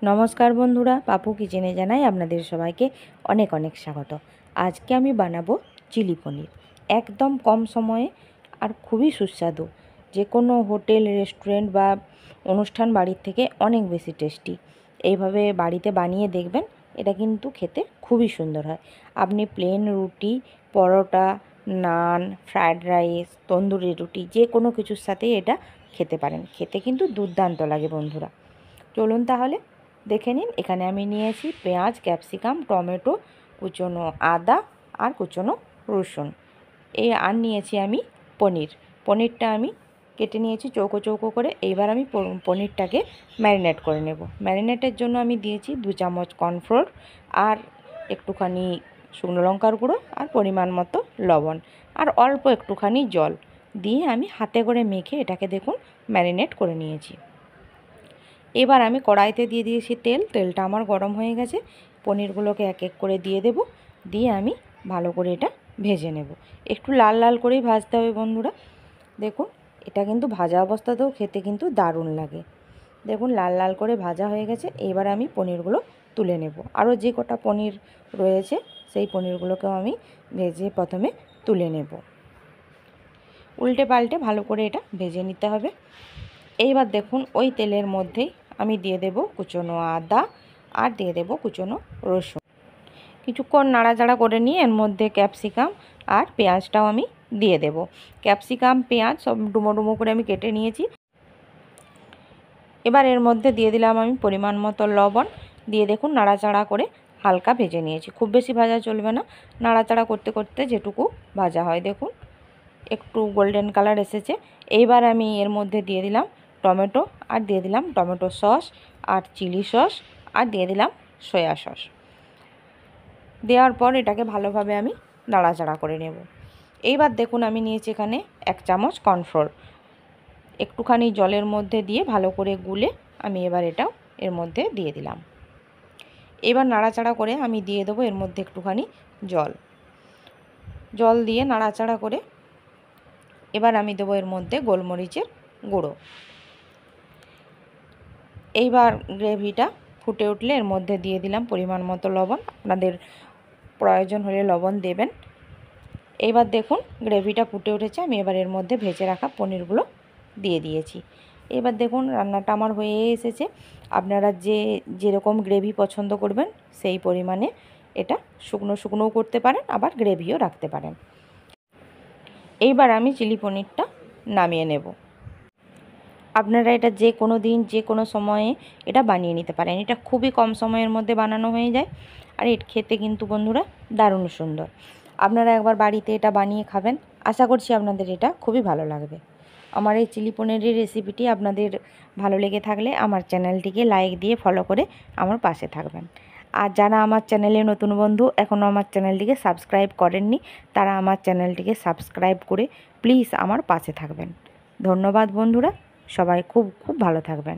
नमस्कार बंधुरा पापू किचेने जानाई आपनादेर सबाइके अनेक अनेक स्वागत। आज के आमी बानाबो चिली पनीर एकदम कम समये और खूबी सुस्वादु। जे कोनो होटेल रेस्टुरेंट बा अनुष्ठान बाड़ीर थेके अनेक बेशी टेस्टी। एइभावे बाड़ीते बानिये देखबेन, एटा किन्तु खेते खूबी सुंदर हय। आपनि प्लेन रुटी, परोटा, नान, फ्राइड राइस, तंदुरी रुटी जे कोनो किछुर साथेई एटा खेते पारेन। खेते किन्तु दुर्दान्त लागे बंधुरा। चलुन ताहले देखे निन। एखाने आमी नियेछि पेঁয়াজ, ক্যাপসিকাম, टमेटो, कुचोनो आदा और कुचोनो रसुन। এই আর নিয়েছি আমি পনিরটা আমি কেটে নিয়েছি চৌকো চৌকো করে। এইবার আমি পনিরটাকে ম্যারিনেট করে নেব। ম্যারিনেটের জন্য আমি দিয়েছি 2 চামচ কর্নফ্লোর আর একটুখানি শুকনো লঙ্কার গুঁড়ো আর পরিমাণ মতো লবণ আর অল্প একটুখানি জল দিয়ে আমি হাতে করে মেখে এটাকে দেখুন ম্যারিনেট করে নিয়েছি। এবার আমি কড়াইতে দিয়ে দিয়েছি তেলটা আমার গরম হয়ে গেছে। পনিরগুলোকে এক এক করে দিয়ে দেব, দিয়ে আমি ভালো করে এটা ভেজে নেব। একটু লাল লাল করেই ভাজতে হবে বন্ধুরা। দেখুন এটা কিন্তু ভাজা অবস্থাতেও খেতে কিন্তু দারুণ লাগে। দেখুন লাল লাল করে ভাজা হয়ে গেছে। এবার আমি পনিরগুলো তুলে নেব। আরও যে কটা পনির রয়েছে সেই পনিরগুলোকেও আমি ভেজে প্রথমে তুলে নেব। উল্টে পাল্টে ভালো করে এটা ভেজে নিতে হবে। এইবার দেখুন ওই তেলের মধ্যেই আমি দিয়ে দেব কুচনো আদা আর দিয়ে দেব কুচনো রসুন। কিছুক্ষণ নাড়াচাড়া করে নিয়ে এর মধ্যে ক্যাপসিকাম আর পেঁয়াজটাও আমি দিয়ে দেব। ক্যাপসিকাম পেঁয়াজ সব ডুমো ডুমো করে আমি কেটে নিয়েছি। এবার এর মধ্যে দিয়ে দিলাম আমি পরিমাণ মতো লবণ, দিয়ে দেখুন নাড়াচাড়া করে হালকা ভেজে নিয়েছি। খুব বেশি ভাজা চলবে না, নাড়াচাড়া করতে করতে যেটুকু ভাজা হয় দেখুন একটু গোল্ডেন কালার এসেছে। এইবার আমি এর মধ্যে দিয়ে দিলাম টমেটো আর দিয়ে দিলাম টমেটো সস আর চিলি সস আর দিয়ে দিলাম সয়া সস। দেওয়ার পর এটাকে ভালোভাবে আমি নাড়াচাড়া করে নেব। এইবার দেখুন আমি নিয়েছি এখানে 1 চামচ কর্নফ্লোর, একটুখানি জলের মধ্যে দিয়ে ভালো করে গুলে আমি এবার এটাও এর মধ্যে দিয়ে দিলাম। এবার নাড়াচাড়া করে আমি দিয়ে দেবো এর মধ্যে একটুখানি জল দিয়ে নাড়াচাড়া করে এবার আমি দেবো এর মধ্যে গোলমরিচের গুঁড়ো। এইবার গ্রেভিটা ফুটে উঠলে এর মধ্যে দিয়ে দিলাম পরিমাণ মতো লবণ, আপনাদের প্রয়োজন হলে লবণ দেবেন। এইবার দেখুন গ্রেভিটা ফুটে উঠেছে। আমি এবার এর মধ্যে ভেজে রাখা পনিরগুলো দিয়ে দিয়েছি। এবার দেখুন রান্নাটা আমার হয়ে এসেছে। আপনারা যেরকম গ্রেভি পছন্দ করবেন সেই পরিমাণে এটা শুকনো শুকনোও করতে পারেন, আবার গ্রেভিও রাখতে পারেন। এইবার আমি চিলি পনিরটা নামিয়ে নেব। আপনারা এটা যে কোনো দিন যে কোনো সময়ে এটা বানিয়ে নিতে পারেন। এটা খুবই কম সময়ের মধ্যে বানানো হয়ে যায় আর এর খেতে কিন্তু বন্ধুরা দারুণ সুন্দর। আপনারা একবার বাড়িতে এটা বানিয়ে খাবেন, আশা করছি আপনাদের এটা খুবই ভালো লাগবে। আমার এই চিলি পনিরের রেসিপিটি আপনাদের ভালো লেগে থাকলে আমার চ্যানেলটিকে লাইক দিয়ে ফলো করে আমার পাশে থাকবেন। আর যারা আমার চ্যানেলে নতুন বন্ধু এখনও আমার চ্যানেলটিকে সাবস্ক্রাইব করেননি তারা আমার চ্যানেলটিকে সাবস্ক্রাইব করে প্লিজ আমার পাশে থাকবেন। ধন্যবাদ বন্ধুরা, সবাই খুব খুব ভালো থাকবেন।